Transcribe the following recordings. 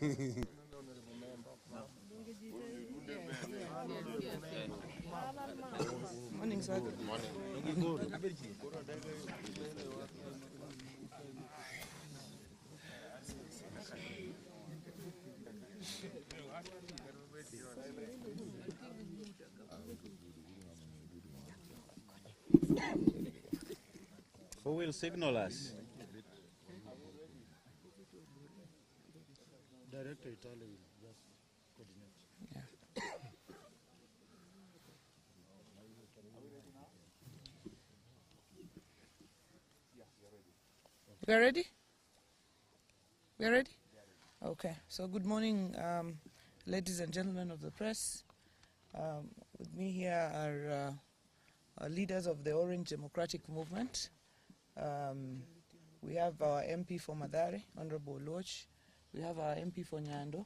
Morning, sir. Good morning. Who will signal us? Director Italy will just coordinate. Yeah. We are ready? We are ready? Okay. So good morning, ladies and gentlemen of the press. With me here are leaders of the Orange Democratic Movement. We have our MP for Mathare, Honorable Loch. We have our MP for Nyando,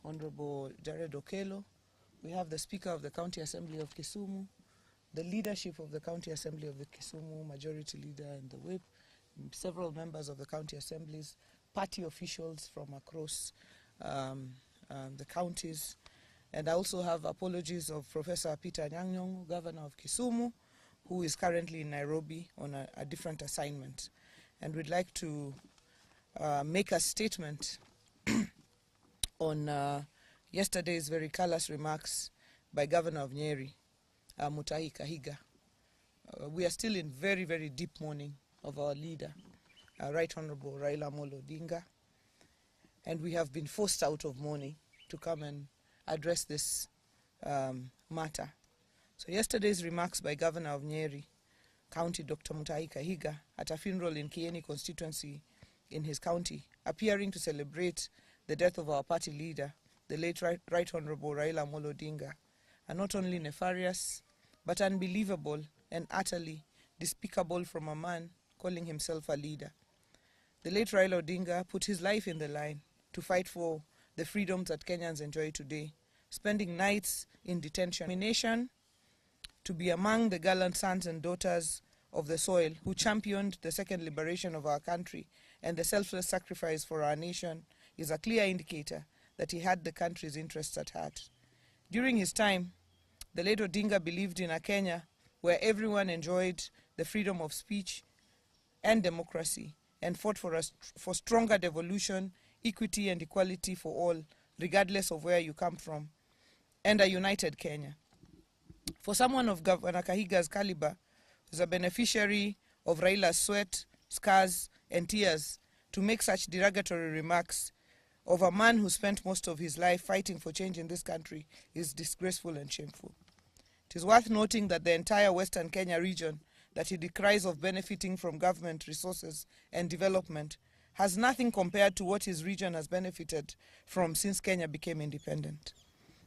Honorable Jared Okelo. We have the Speaker of the County Assembly of Kisumu, the leadership of the County Assembly of the Kisumu, Majority Leader and the Whip, several members of the county assemblies, party officials from across the counties. And I also have apologies of Professor Peter Nyang'nyong, Governor of Kisumu, who is currently in Nairobi on a different assignment. And we'd like to make a statement on yesterday's very callous remarks by Governor of Nyeri, Mutahi Kahiga. We are still in very, very deep mourning of our leader, Right Honorable Raila Odinga, and we have been forced out of mourning to come and address this matter. So yesterday's remarks by Governor of Nyeri County, Dr. Mutahi Kahiga, at a funeral in Kieni constituency in his county, appearing to celebrate the death of our party leader, the late Right Honorable Raila Odinga, are not only nefarious, but unbelievable and utterly despicable from a man calling himself a leader. The late Raila Odinga put his life in the line to fight for the freedoms that Kenyans enjoy today, spending nights in detention, to be among the gallant sons and daughters of the soil who championed the second liberation of our country and the selfless sacrifice for our nation is a clear indicator that he had the country's interests at heart. During his time, the late Odinga believed in a Kenya where everyone enjoyed the freedom of speech and democracy and fought for stronger devolution, equity and equality for all, regardless of where you come from, and a united Kenya. For someone of Governor Kahiga's caliber, who's a beneficiary of Raila's sweat, scars and tears, to make such derogatory remarks of a man who spent most of his life fighting for change in this country is disgraceful and shameful. It is worth noting that the entire Western Kenya region that he decries of benefiting from government resources and development has nothing compared to what his region has benefited from since Kenya became independent.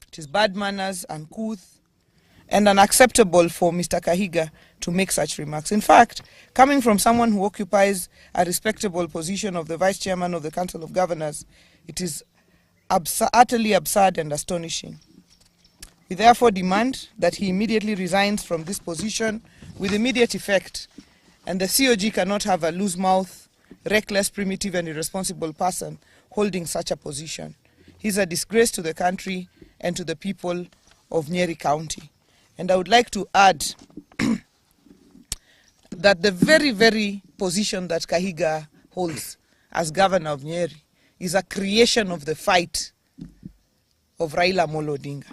It is bad manners, uncouth, and unacceptable for Mr. Kahiga to make such remarks. In fact, coming from someone who occupies a respectable position of the Vice Chairman of the Council of Governors, it is utterly absurd and astonishing. We therefore demand that he immediately resigns from this position with immediate effect, and the COG cannot have a loose mouth, reckless, primitive and irresponsible person holding such a position. He's a disgrace to the country and to the people of Nyeri County. And I would like to add that the very, very position that Kahiga holds as Governor of Nyeri is a creation of the fight of Raila Odinga.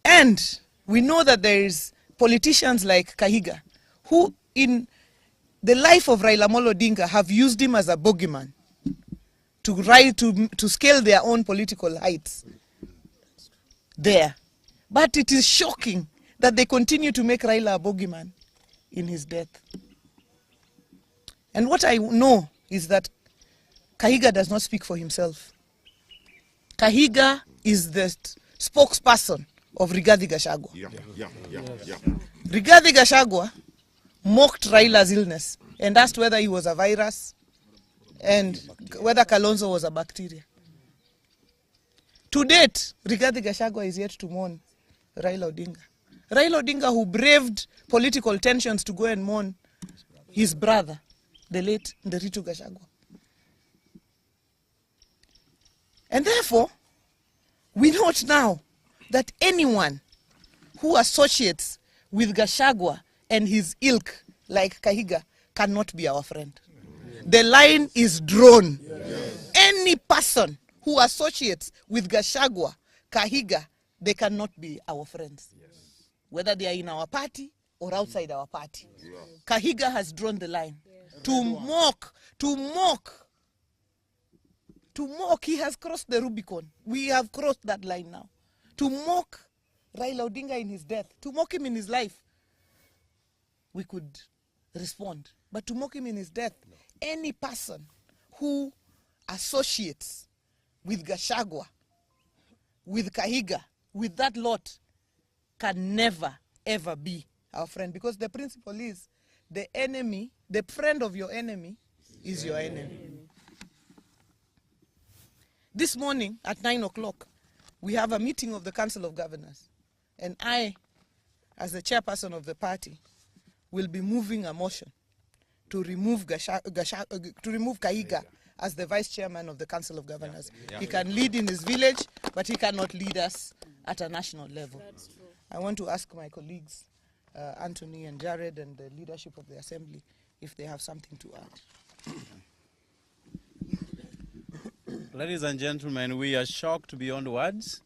And we know that there is politicians like Kahiga who in the life of Raila Odinga have used him as a bogeyman to scale their own political heights there. But it is shocking that they continue to make Raila a bogeyman in his death. And what I know is that Kahiga does not speak for himself. Kahiga is the spokesperson of Rigathi Gachagua. Rigathi Gachagua mocked Raila's illness and asked whether he was a virus and whether Kalonzo was a bacteria. To date, Rigathi Gachagua is yet to mourn Raila Odinga. Raila Odinga, who braved political tensions to go and mourn his brother, the late Nderitu Gachagua. And therefore, we note now that anyone who associates with Gachagua and his ilk like Kahiga cannot be our friend. The line is drawn. Yes. Any person who associates with Gachagua, Kahiga, they cannot be our friends. Yes. Whether they are in our party or outside our party. Yes. Kahiga has drawn the line. Yes. To mock, he has crossed the Rubicon. We have crossed that line now. To mock Raila Odinga in his death, to mock him in his life, we could respond. But to mock him in his death, no. Any person who associates with Gachagua, with Kahiga, with that lot, can never, ever be our friend. Because the principle is, the enemy, the friend of your enemy is your enemy. This morning at 9 o'clock, we have a meeting of the Council of Governors. And I, as the chairperson of the party, will be moving a motion to remove Kahiga as the vice chairman of the Council of Governors. Yeah. He can lead in his village, but he cannot lead us at a national level. That's true. I want to ask my colleagues, Anthony and Jared, and the leadership of the Assembly, if they have something to add. Ladies and gentlemen, we are shocked beyond words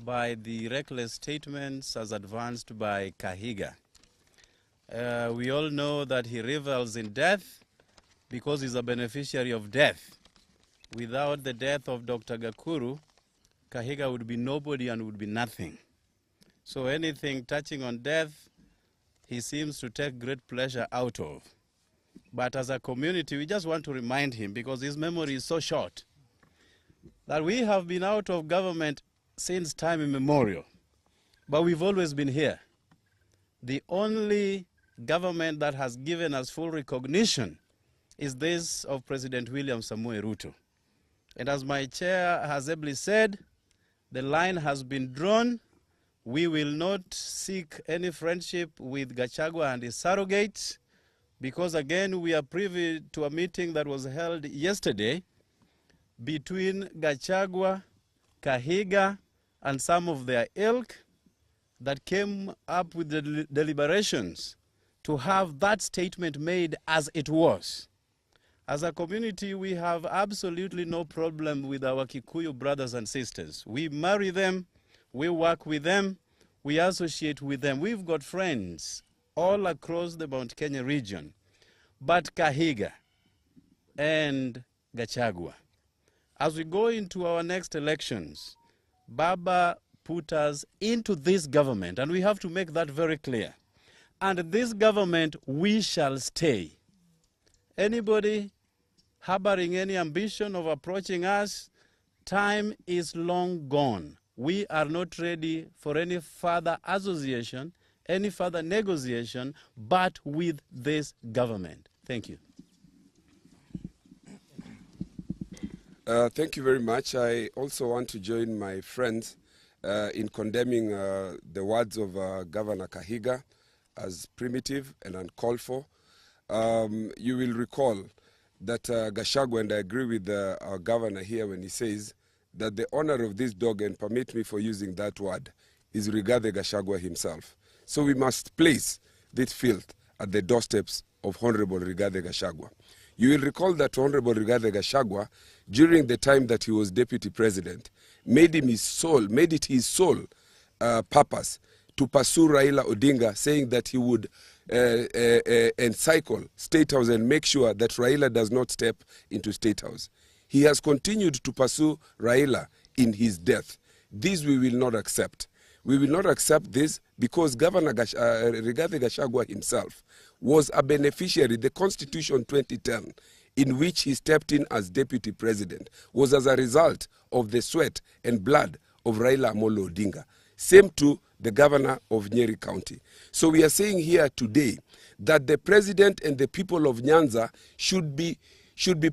by the reckless statements as advanced by Kahiga. We all know that he revels in death because he's a beneficiary of death. Without the death of Dr. Gakuru, Kahiga would be nobody and would be nothing. So anything touching on death, he seems to take great pleasure out of. But as a community, we just want to remind him, because his memory is so short, that we have been out of government since time immemorial, but we've always been here. The only government that has given us full recognition is this of President William Samoei Ruto. And as my chair has ably said, the line has been drawn. We will not seek any friendship with Gachagua and his surrogates, because again, we are privy to a meeting that was held yesterday between Gachagua, Kahiga, and some of their ilk that came up with the deliberations to have that statement made as it was. As a community, we have absolutely no problem with our Kikuyu brothers and sisters. We marry them, we work with them, we associate with them. We've got friends all across the Mount Kenya region. But Kahiga and Gachagua, as we go into our next elections, Baba put us into this government, and we have to make that very clear. And this government, we shall stay. Anybody harboring any ambition of approaching us, time is long gone. We are not ready for any further association, any further negotiation, but with this government. Thank you. Thank you very much. I also want to join my friends in condemning the words of Governor Kahiga as primitive and uncalled for. You will recall that Gachagua, and I agree with our governor here when he says that the owner of this dog, and permit me for using that word, is Rigathi Gachagua himself. So we must place this filth at the doorsteps of Honorable Rigathi Gachagua. You will recall that Honorable Rigathi Gachagua, during the time that he was deputy president, made it his sole purpose to pursue Raila Odinga, saying that he would encircle State House and make sure that Raila does not step into State House. He has continued to pursue Raila in his death. This we will not accept. We will not accept this because Governor Rigathi Gachagua himself was a beneficiary. The Constitution 2010, in which he stepped in as deputy president, was as a result of the sweat and blood of Raila Amolo Odinga. Same to the governor of Nyeri County. So we are saying here today that the president and the people of Nyanza should be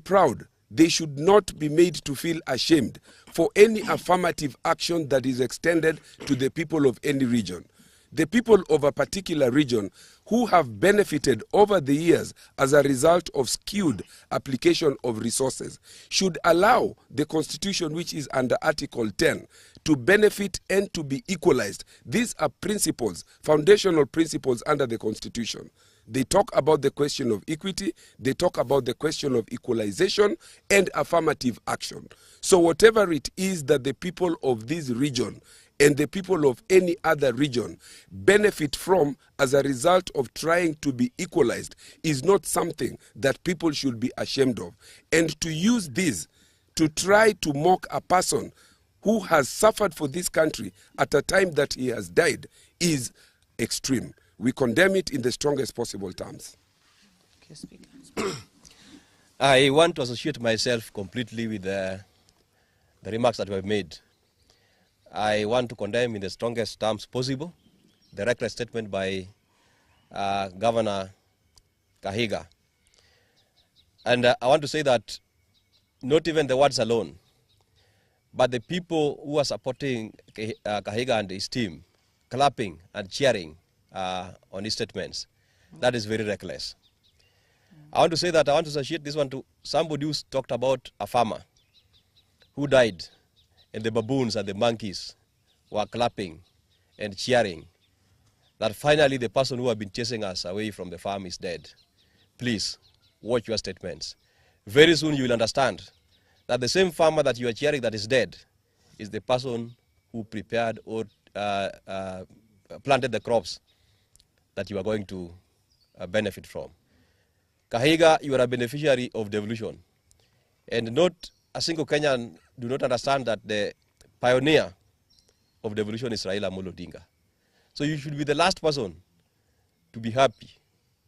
proud. They should not be made to feel ashamed for any affirmative action that is extended to the people of any region. the people of a particular region who have benefited over the years as a result of skewed application of resources should allow the constitution, which is under Article 10, to benefit and to be equalized. These are principles, foundational principles under the constitution. They talk about the question of equity, they talk about the question of equalization and affirmative action. So whatever it is that the people of this region and the people of any other region benefit from as a result of trying to be equalized is not something that people should be ashamed of. And to use this to try to mock a person who has suffered for this country at a time that he has died is extreme. We condemn it in the strongest possible terms. Okay, Speaker. I want to associate myself completely with the remarks that were made. I want to condemn in the strongest terms possible the reckless statement by Governor Kahiga. And I want to say that not even the words alone, but the people who are supporting Kahiga and his team, clapping and cheering on his statements, that is very reckless. I want to say that I want to associate this one to somebody who talked about a farmer who died, and the baboons and the monkeys were clapping and cheering that finally the person who had been chasing us away from the farm is dead. Please, watch your statements. Very soon you will understand that the same farmer that you are cheering that is dead is the person who prepared or planted the crops that you are going to benefit from. Kahiga, you are a beneficiary of devolution. And not a single Kenyan do not understand that the pioneer of devolution is Raila Odinga. So you should be the last person to be happy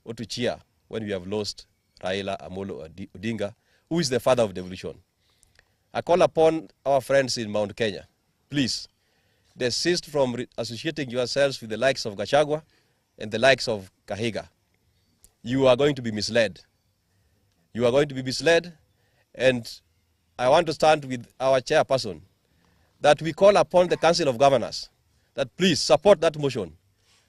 or to cheer when we have lost Raila Odinga, who is the father of devolution. I call upon our friends in Mount Kenya, please, desist from associating yourselves with the likes of Gachagua and the likes of Kahiga. You are going to be misled. You are going to be misled, and I want to stand with our chairperson that we call upon the Council of Governors that please support that motion.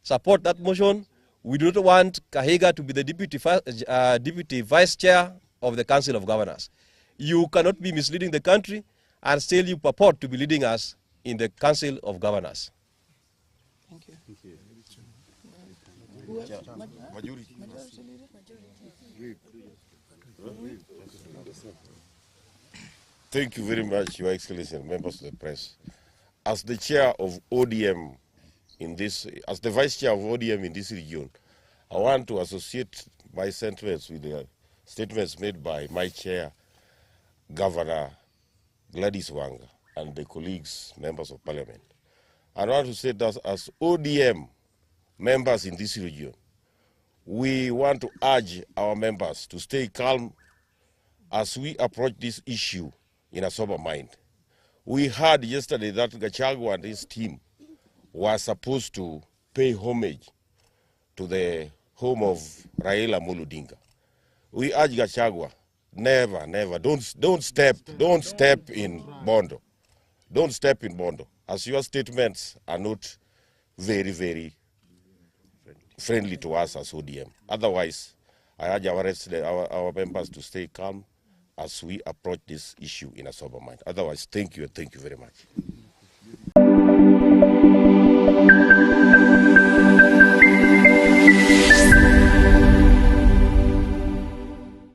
Support that motion. We do not want Kahiga to be the deputy vice chair of the Council of Governors. You cannot be misleading the country and still you purport to be leading us in the Council of Governors. Thank you. Thank you. Majority leader? Thank you very much, Your Excellency and members of the press. As the chair of ODM in this, as the vice chair of ODM in this region, I want to associate my sentiments with the statements made by my chair, Governor Gladys Wanga, and the colleagues, members of parliament. I want to say that as ODM members in this region, we want to urge our members to stay calm as we approach this issue in a sober mind. We heard yesterday that Gachagua and his team were supposed to pay homage to the home of Raila Odinga. We urge Gachagua, never, never, don't step in Bondo. Don't step in Bondo, as your statements are not very, very friendly to us as ODM. Otherwise, I urge our members to stay calm as we approach this issue in a sober mind. Otherwise, thank you and thank you very much.